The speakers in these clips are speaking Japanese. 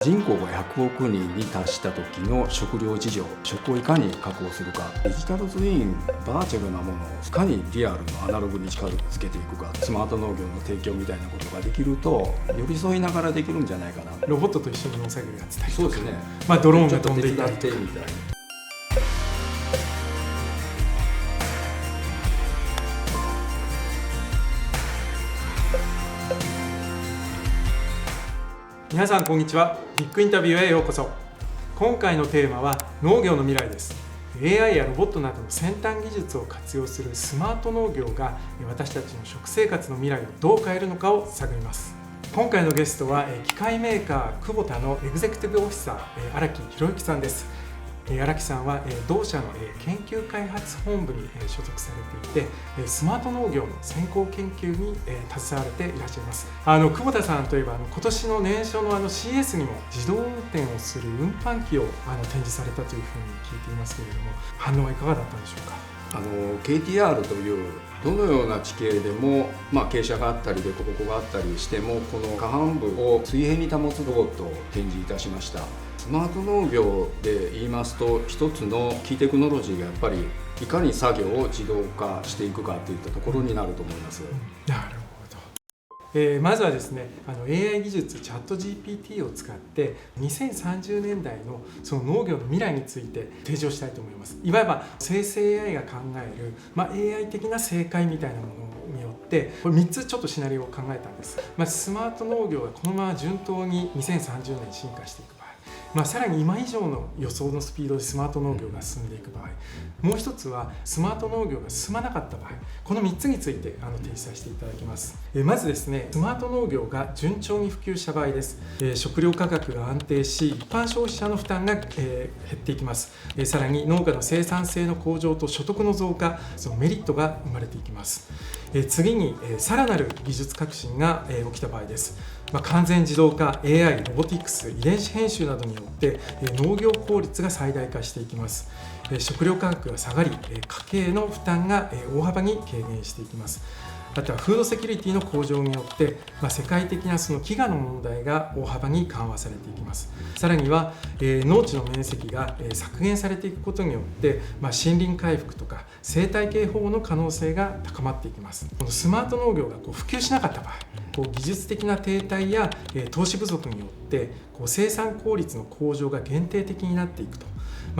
人口が100億人に達した時の食料事情、食をいかに確保するか、デジタルツイン、バーチャルなものをいかにリアルのアナログに近づけていくか、スマート農業の提供みたいなことができると寄り添いながらできるんじゃないかな。ロボットと一緒に農作業やってたりとか、そうですね、ドローンが飛んでいたりとかちょっと手伝ってみたいな。皆さんこんにちは。ビッグインタビューへようこそ。今回のテーマは農業の未来です。 AI やロボットなどの先端技術を活用するスマート農業が私たちの食生活の未来をどう変えるのかを探ります。今回のゲストは機械メーカークボタのエグゼクティブオフィサー荒木博之さんです。荒木さんは同社の研究開発本部に所属されていて、スマート農業の先行研究に携われていらっしゃいます。久保田さんといえば今年の年初のCS にも自動運転をする運搬機を展示されたというふうに聞いていますけれども、反応はいかがだったんでしょうか。KTR というどのような地形でも、傾斜があったり凸凹があったりしても、この下半部を水平に保つロボットを展示いたしました。スマート農業で言いますと、一つのキーテクノロジーがやっぱりいかに作業を自動化していくかといったところになると思います。なるほど。まずはですね、AI 技術チャット GPT を使って2030年代のその農業の未来について提示をしたいと思います。いわば生成 AI が考える、AI 的な正解みたいなものによって、これ3つちょっとシナリオを考えたんです。スマート農業がこのまま順当に2030年進化していく場合、さらに今以上の予想のスピードでスマート農業が進んでいく場合、もう一つはスマート農業が進まなかった場合、この3つについて提示させていただきます。まずですね、スマート農業が順調に普及した場合です。食料価格が安定し、一般消費者の負担が減っていきます。さらに農家の生産性の向上と所得の増加、そのメリットが生まれていきます。次にさらなる技術革新が起きた場合です。完全自動化、AI、ロボティクス、遺伝子編集などによって農業効率が最大化していきます。食料価格が下がり、家計の負担が大幅に軽減していきます。あとはフードセキュリティの向上によって、世界的なその飢餓の問題が大幅に緩和されていきます。さらには、農地の面積が削減されていくことによって、森林回復とか生態系保護の可能性が高まっていきます。このスマート農業が普及しなかった場合、技術的な停滞や投資不足によって生産効率の向上が限定的になっていくと。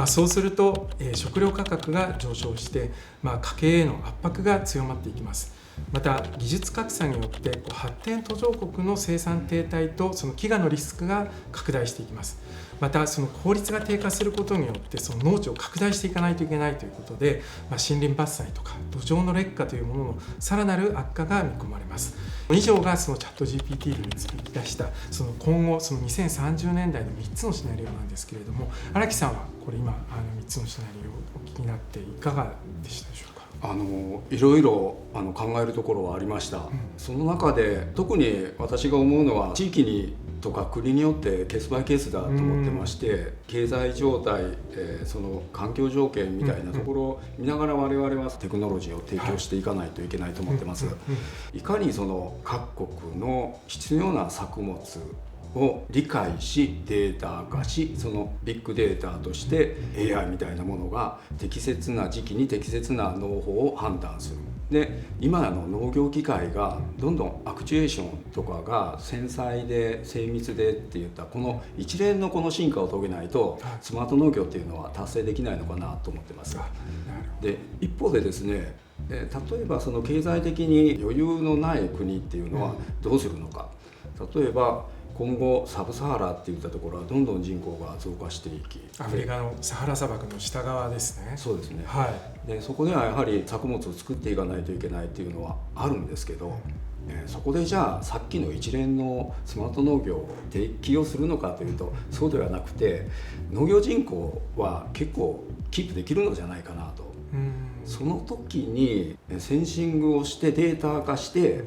そうすると食料価格が上昇して、家計への圧迫が強まっていきます。また技術格差によって発展途上国の生産停滞とその飢餓のリスクが拡大していきます。またその効率が低下することによってその農地を拡大していかないといけないということで、森林伐採とか土壌の劣化というもののさらなる悪化が見込まれます。以上がそのチャット GPT で導き出したその今後その2030年代の3つのシナリオなんですけれども、荒木さんはこれ今3つのシナリオをお聞きになっていかがでしたでしょうか。いろいろ考えるところはありました。その中で特に私が思うのは地域にとか国によってケースバイケースだと思ってまして、経済状態、その環境条件みたいなところを見ながら我々はテクノロジーを提供していかないといけないと思ってます。いかにその各国の必要な作物を理解しデータ化し、そのビッグデータとして AI みたいなものが適切な時期に適切な農法を判断する。で今の農業機械がどんどんアクチュエーションとかが繊細で精密でっていったこの一連のこの進化を遂げないとスマート農業っていうのは達成できないのかなと思ってます。で一方でですね、例えばその経済的に余裕のない国っていうのはどうするのか。例えば今後サブサハラっていったところはどんどん人口が増加していき、アフリカのサハラ砂漠の下側ですね。そうですね、でそこではやはり作物を作っていかないといけないっていうのはあるんですけど、そこでじゃあさっきの一連のスマート農業を適用するのかというとそうではなくて、農業人口は結構キープできるのじゃないかなと。その時にセンシングをしてデータ化して、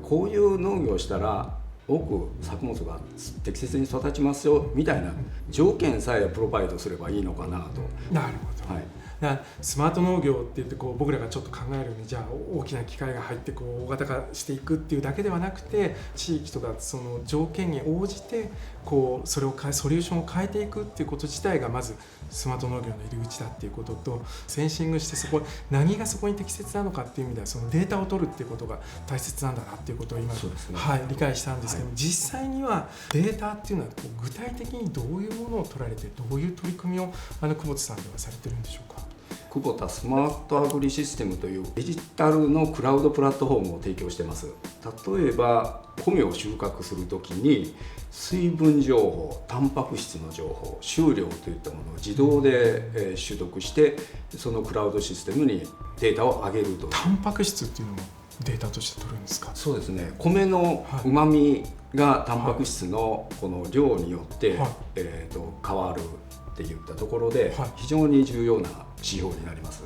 こういう農業をしたら多く作物が適切に育ちますよみたいな条件さえプロバイドすればいいのかなと。なるほど、スマート農業って言って僕らがちょっと考えるように、じゃあ大きな機械が入って大型化していくっていうだけではなくて、地域とかその条件に応じてそれをソリューションを変えていくっていうこと自体がまずスマート農業の入り口だっていうことと、センシングして何がそこに適切なのかっていう意味ではそのデータを取るっていうことが大切なんだなっていうことを今、理解したんですけども、実際にはデータっていうのは具体的にどういうものを取られて、どういう取り組みを久保田さんではされてるんでしょうか。久保田スマートアグリシステムというデジタルのクラウドプラットフォームを提供しています。例えば米を収穫するときに水分情報、タンパク質の情報、収量といったものを自動で取得して、そのクラウドシステムにデータを上げると。タンパク質っていうのもデータとして取るんですか。そうですね。米のうまみがタンパク質のこの量によって、変わるっていったところで非常に重要な指標になります。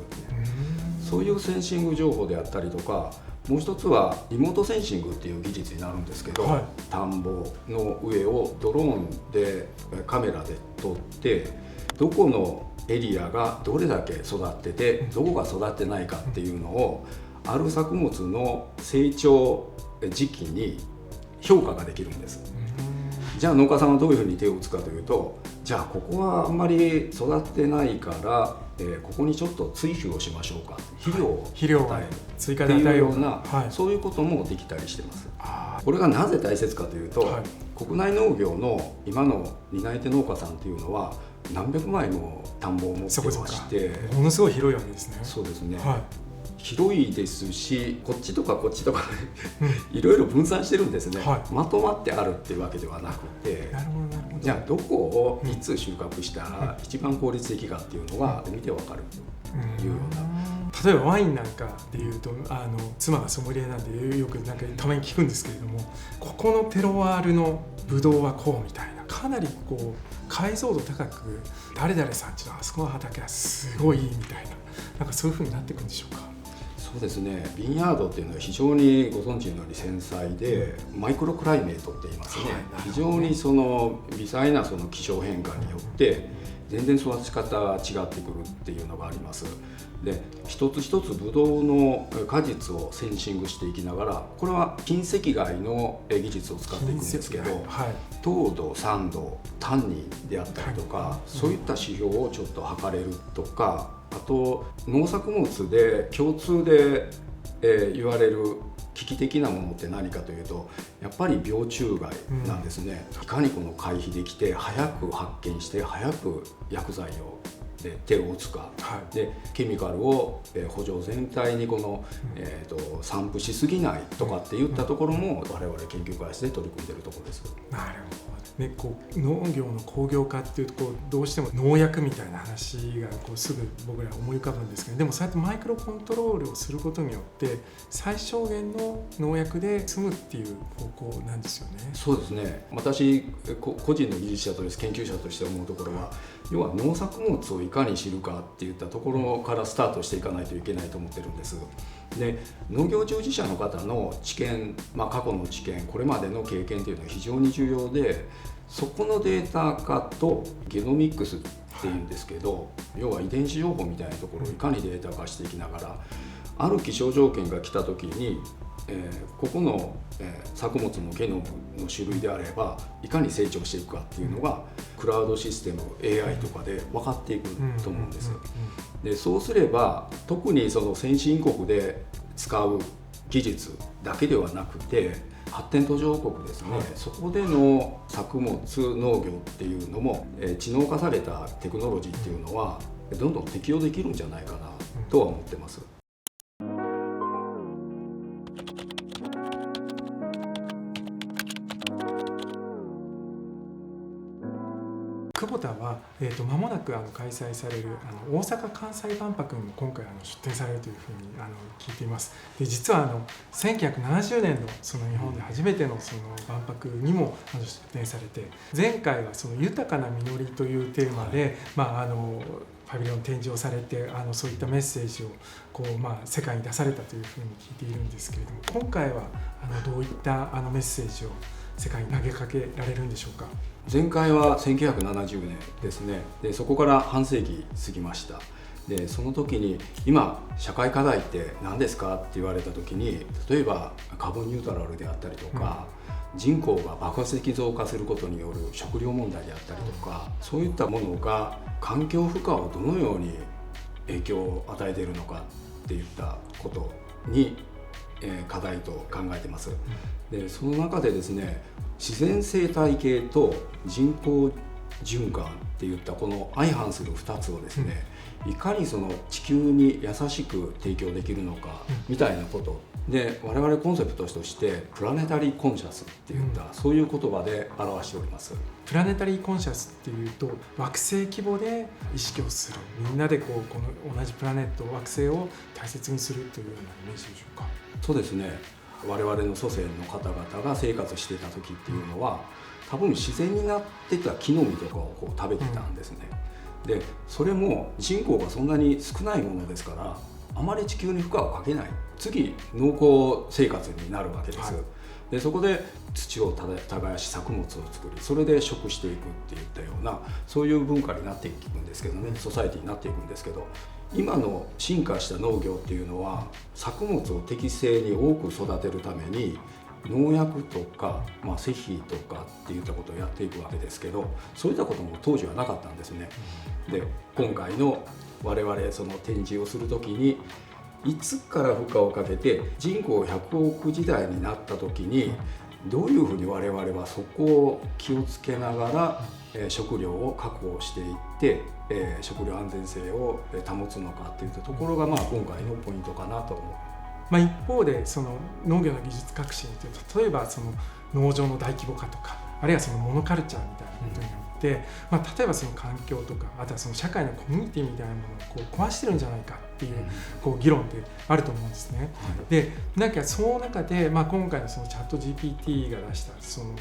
そういうセンシング情報であったりとか、もう一つはリモートセンシングっていう技術になるんですけど、田んぼの上をドローンでカメラで撮って、どこのエリアがどれだけ育っててどこが育ってないかっていうのをある作物の成長時期に評価ができるんです。じゃあ農家さんはどういうふうに手を打つかというと、じゃあここはあんまり育ってないから、ここにちょっと追肥をしましょうか、肥料を与える追加で与えような、そういうこともできたりしてます。これがなぜ大切かというと、国内農業の今の担い手農家さんというのは何百枚の田んぼを持ってまして、ものすごい広いわけですね。そうですね、広いですし、こっちとかこっちとかいろいろ分散してるんですね。まとまってあるっていうわけではなくて、じゃあどこをいつ収穫したら一番効率的かっていうのが見てわかるというような。例えばワインなんかでいうと、妻がソムリエなんでよくなんかたまに聞くんですけれども、ここのテロワールのブドウはこうみたいな、かなり解像度高く、誰々さんちのあそこの畑はすごいいいみたいな、なんかそういう風になっていくんでしょうか。そうですね、ビンヤードっていうのは非常にご存知のように繊細で、マイクロクライメートって言いますね。非常にその微細なその気象変化によって全然育ち方が違ってくるっていうのがあります。で、一つ一つブドウの果実をセンシングしていきながら、これは近赤外の技術を使っていくんですけど、糖度、酸度、タンニンであったりとか、そういった指標をちょっと測れるとか、あと農作物で共通で、言われる危機的なものって何かというと、やっぱり病虫害なんですね。いかにこの回避できて早く発見して早く薬剤をで手を打つか、でケミカルを補助全体にこの、散布しすぎないとかっていったところも我々研究開発で取り組んでいるところです。なるほど。農業の工業化っていうとどうしても農薬みたいな話がすぐ僕ら思い浮かぶんですけど、でもそうやってマイクロコントロールをすることによって最小限の農薬で済むっていう方向なんですよね。そうですね。私個人の技術者として研究者として思うところは、要は農作物をいかに知るかっていったところからスタートしていかないといけないと思ってるんです。で、農業従事者の方の知見、過去の知見、これまでの経験というのは非常に重要で、そこのデータ化とゲノミックスっていうんですけど、要は遺伝子情報みたいなところをいかにデータ化していきながら、ある気象条件が来た時に、ここの、作物のゲノムの種類であればいかに成長していくかっていうのが、クラウドシステム AI とかで分かっていくと思うんです。で、そうすれば特にその先進国で使う技術だけではなくて、発展途上国ですね、そこでの作物農業っていうのも、知能化されたテクノロジーっていうのはどんどん適用できるんじゃないかなとは思ってます。久保田は、間もなく開催される大阪・関西万博にも今回出展されるというふうに聞いています。で、実は1970年のその日本で初めてのその万博にも出展されて、前回はその豊かな実りというテーマで、パビリオン展示をされて、そういったメッセージを世界に出されたというふうに聞いているんですけれども、今回はどういったメッセージを世界に投げかけられるんでしょうか。前回は1970年ですね。で、そこから半世紀過ぎました。で、その時に今社会課題って何ですかって言われた時に、例えばカーボンニュートラルであったりとか、人口が爆発的増加することによる食料問題であったりとか、そういったものが環境負荷をどのように影響を与えているのかっていったことに課題と考えています。でその中でですね、自然生態系と人口循環っていったこの相反する2つをですね、いかにその地球に優しく提供できるのかみたいなことで、我々コンセプトとしてプラネタリーコンシャスっていった、そういう言葉で表しております。プラネタリーコンシャスっていうと、惑星規模で意識をする、みんなでこの同じプラネット惑星を大切にするというようなイメージでしょうか。そうですね、我々の祖先の方々が生活していた時っていうのは、多分自然になってた木の実とかをこう食べてたんですね。でそれも人口がそんなに少ないものですから、あまり地球に負荷をかけない、次農耕生活になるわけです。でそこで土を耕し作物を作り、それで食していくっていったような、そういう文化になっていくんですけどね、ソサエティになっていくんですけど、今の進化した農業っていうのは、作物を適正に多く育てるために農薬とか、施肥とかっていったことをやっていくわけですけど、そういったことも当時はなかったんですね。で今回の我々その展示をするときに、いつから負荷をかけて人口100億時代になったときに、どういうふうに我々はそこを気をつけながら食料を確保していって、食料安全性を保つのかっていったところが、今回のポイントかなと思う。一方でその農業の技術革新というと、例えばその農場の大規模化とか、あるいはそのモノカルチャーみたいなことによって、例えばその環境とか、あとはその社会のコミュニティみたいなものをこう壊してるんじゃないかっていう議論ってあると思うんですね。でなんかその中で、今回のそのチャット GPT が出したその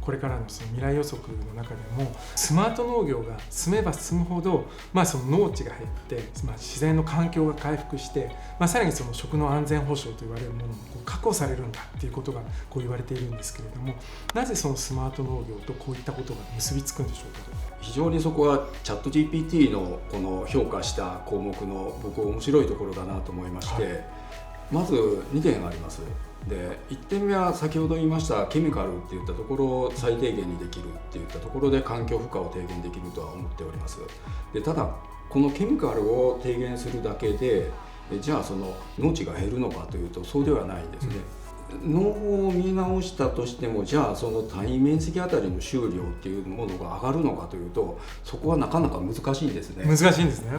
これからのその未来予測の中でも、スマート農業が進めば進むほど、その農地が減って、自然の環境が回復して、さらにその食の安全保障といわれるものも確保されるんだっていうことがこう言われているんですけれども、なぜそのスマート農業とこういったことが結びつくんでしょうか。非常にそこはチャット GPT のこの評価した項目の僕面白いところだなと思いまして、まず2点あります。で1点目は先ほど言いましたケミカルっていったところを最低限にできるっていったところで環境負荷を低減できるとは思っております。でただこのケミカルを低減するだけでじゃあその農地が減るのかというとそうではないんですね。農法を見直したとしても、じゃあその単位面積あたりの収量っていうものが上がるのかというと、そこはなかなか難しいんですね。難しいんですね。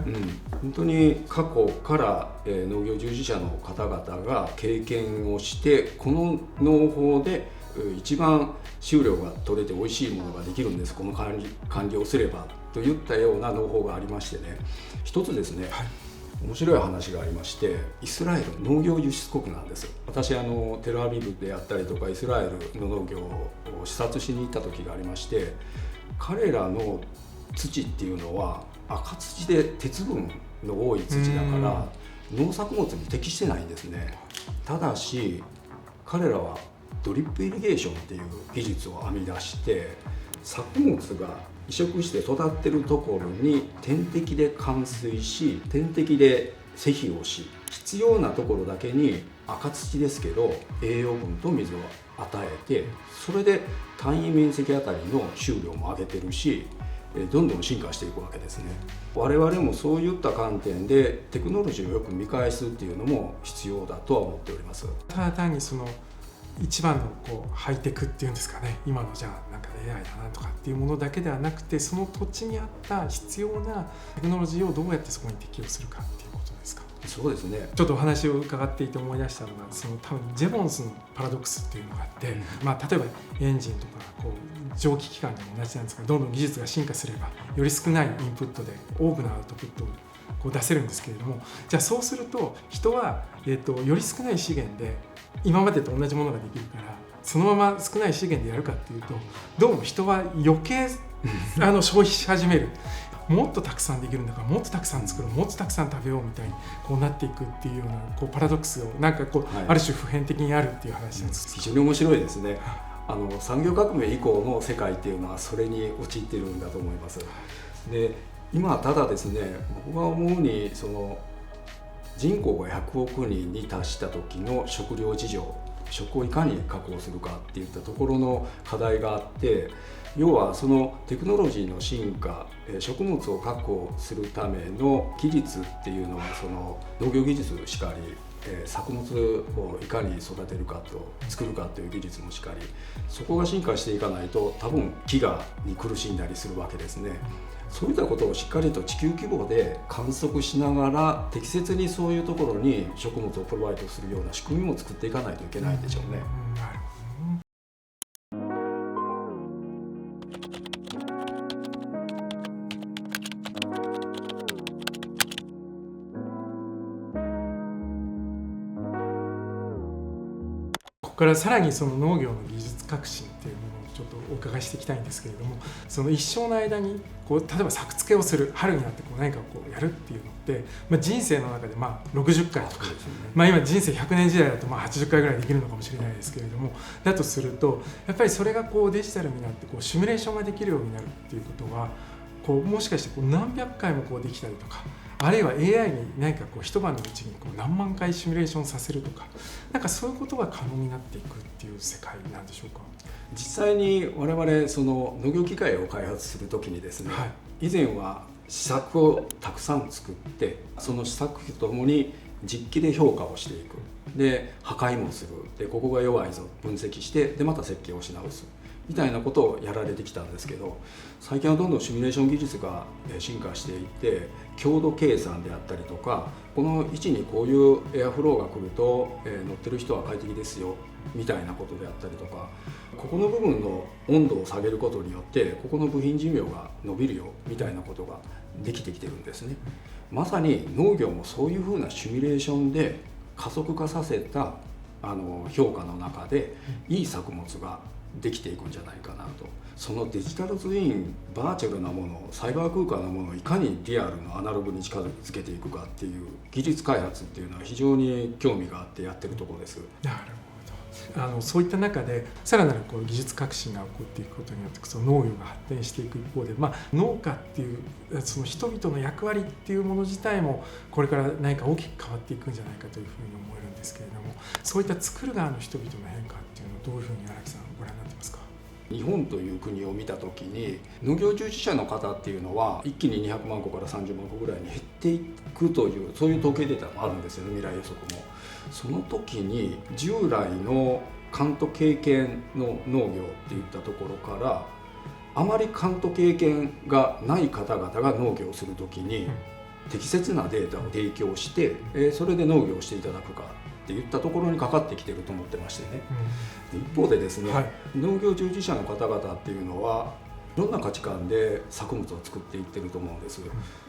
本当に過去から農業従事者の方々が経験をして、この農法で一番収量が取れて美味しいものができるんです、この管理をすればといったような農法がありましてね、一つですね、面白い話がありまして、イスラエル農業輸出国なんです。私テルアビブであったりとかイスラエルの農業を視察しに行った時がありまして、彼らの土っていうのは赤土で鉄分の多い土だから農作物に適してないんですね。ただし彼らはドリップイリゲーションっていう技術を編み出して、作物が移植して育ってるところに点滴で灌水し、点滴で施肥をし、必要なところだけに赤土ですけど栄養分と水を与えて、それで単位面積あたりの収量も上げてるし、どんどん進化していくわけですね。我々もそういった観点でテクノロジーをよく見返すっていうのも必要だとは思っております。ただ単にその一番のハイテクっていうんですかね、今のじゃあなんか AI だなとかっていうものだけではなくて、その土地に合った必要なテクノロジーをどうやってそこに適用するかっていうことですか。そうですね。ちょっとお話を伺っていて思い出したのが、その多分ジェボンスのパラドックスっていうのがあって、例えばエンジンとか蒸気機関でも同じなんですが、どんどん技術が進化すればより少ないインプットで多くのアウトプットを出せるんですけれども、じゃあそうすると人は、より少ない資源で今までと同じものができるから、そのまま少ない資源でやるかっていうと、どうも人は余計消費し始める。もっとたくさんできるんだから、もっとたくさん作ろう、もっとたくさん食べようみたいにこうなっていくっていうようなパラドックスをなんかある種普遍的にあるっていう話なんです。非常に面白いですね。産業革命以降の世界っていうのはそれに陥っているんだと思います。で今ただですね、僕が思うにその人口が100億人に達した時の食料事情食をいかに確保するかっていったところの課題があって、要はそのテクノロジーの進化、食物を確保するための技術っていうのは、その農業技術しかり、作物をいかに育てるかと作るかという技術もしかり、そこが進化していかないと多分飢餓に苦しんだりするわけですね。そういったことをしっかりと地球規模で観測しながら、適切にそういうところに食物をプロバイドするような仕組みも作っていかないといけないでしょうね。なるほど。ここからさらにその農業の技術革新っていうものをちょっとお伺いしていきたいんですけれども、その一生の間にこう例えば作付けをする、春になってこう何かをこうやるっていうのって、人生の中で60回とか、今人生100年時代だと80回ぐらいできるのかもしれないですけれども、だとするとやっぱりそれがこうデジタルになってこうシミュレーションができるようになるっていうことは、こうもしかしてこう何百回もこうできたりとか、あるいは AI に何かこう一晩のうちにこう何万回シミュレーションさせるとか、なんかそういうことが可能になっていくっていう世界なんでしょうか。実際に我々その農業機械を開発するときにですね、以前は試作をたくさん作って、その試作機とともに実機で評価をしていく、で破壊もする、でここが弱いぞ分析して、でまた設計をし直すみたいなことをやられてきたんですけど、最近はどんどんシミュレーション技術が進化していて、強度計算であったりとか、この位置にこういうエアフローが来ると乗ってる人は快適ですよみたいなことであったりとか、ここの部分の温度を下げることによってここの部品寿命が伸びるよみたいなことができてきてるんですね。まさに農業もそういうふうなシミュレーションで加速化させた評価の中でいい作物ができていくんじゃないかなと。そのデジタルツイン、バーチャルなもの、サイバー空間のものをいかにリアルのアナログに近づけていくかっていう技術開発っていうのは非常に興味があってやってるところです。なるほど。そういった中でさらなるこう技術革新が起こっていくことによって、その農業が発展していく一方で、農家っていうその人々の役割っていうもの自体もこれから何か大きく変わっていくんじゃないかというふうに思えるんですけれども、そういった作る側の人々の変化っていうのをどういうふうに荒木さんご覧になってますか。日本という国を見た時に農業従事者の方っていうのは一気に200万個から30万個ぐらいに減っていくという、そういう統計データもあるんですよね、未来予測も。その時に従来の勘と経験の農業っていったところから、あまり勘と経験がない方々が農業をする時に適切なデータを提供して、それで農業をしていただくかっていったところにかかってきてると思ってましてね。一方でですね、農業従事者の方々っていうのはいろんな価値観で作物を作っていってると思うんです。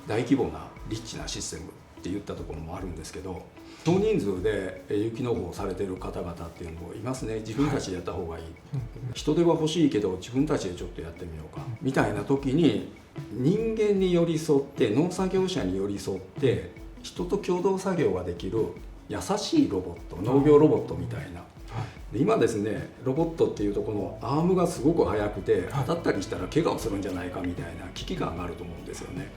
大規模なリッチなシステムっていったところもあるんですけど、少人数で有機農法をされてる方々っていうのもいますね。自分たちでやった方がいい、人手は欲しいけど自分たちでちょっとやってみようかみたいな時に、人間に寄り添って、農作業者に寄り添って人と共同作業ができる優しいロボット、農業ロボットみたいな。で今ですね、ロボットっていうとこのアームがすごく速くて、当たったりしたら怪我をするんじゃないかみたいな危機感があると思うんですよね。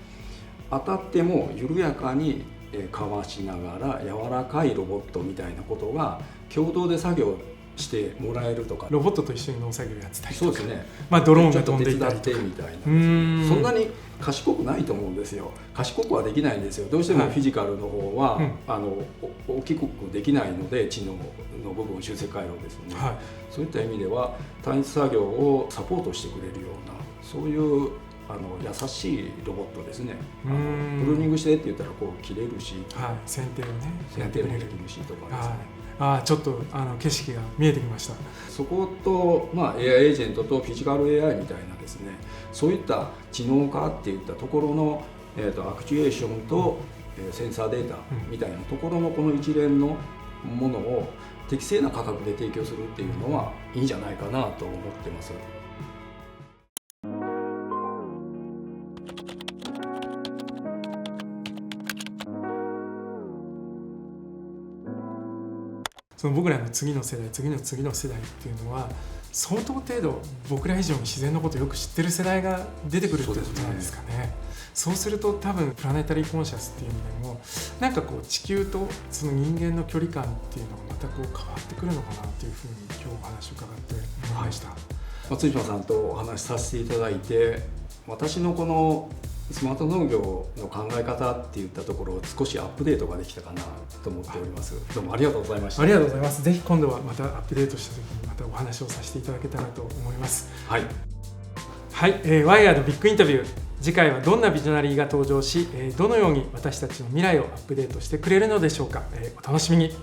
当たっても緩やかにかわしながら柔らかいロボットみたいなことが共同で作業してもらえるとか、ロボットと一緒に農作業やってたりとか、そうですね、ドローンが飛んでいたりとかちょっと手伝ってみたいな、そんなに賢くないと思うんですよ。賢くはできないんですよ。どうしてもフィジカルの方は、大きくできないので、知能の部分、修正回路ですね、そういった意味では単一作業をサポートしてくれるような、そういう優しいロボットですね。プルーニングしてって言ったらこう切れるし、剪定をね、剪定もできるしとかですね。ちょっと景色が見えてきました。そこと、AI エージェントとフィジカル AI みたいなですね、そういった知能化っていったところの、アクチュエーションと、センサーデータみたいなところのこの一連のものを適正な価格で提供するっていうのはいいんじゃないかなと思ってます。その僕らの次の世代、次の次の世代っていうのは相当程度僕ら以上に自然のことをよく知ってる世代が出てくるってことなんですかね。そうすると多分プラネタリーコンシャスっていう意味でもなんかこう地球とその人間の距離感っていうのがまたこう変わってくるのかなというふうに今日お話を伺って思いました。松島さんとお話しさせていただいて、私のこのスマート農業の考え方っていったところを少しアップデートができたかなと思っております。どうもありがとうございました。ありがとうございます。ぜひ今度はまたアップデートした時にまたお話をさせていただけたらと思います。はい、はい、ワイヤードビッグインタビュー、次回はどんなビジョナリーが登場し、どのように私たちの未来をアップデートしてくれるのでしょうか。お楽しみに。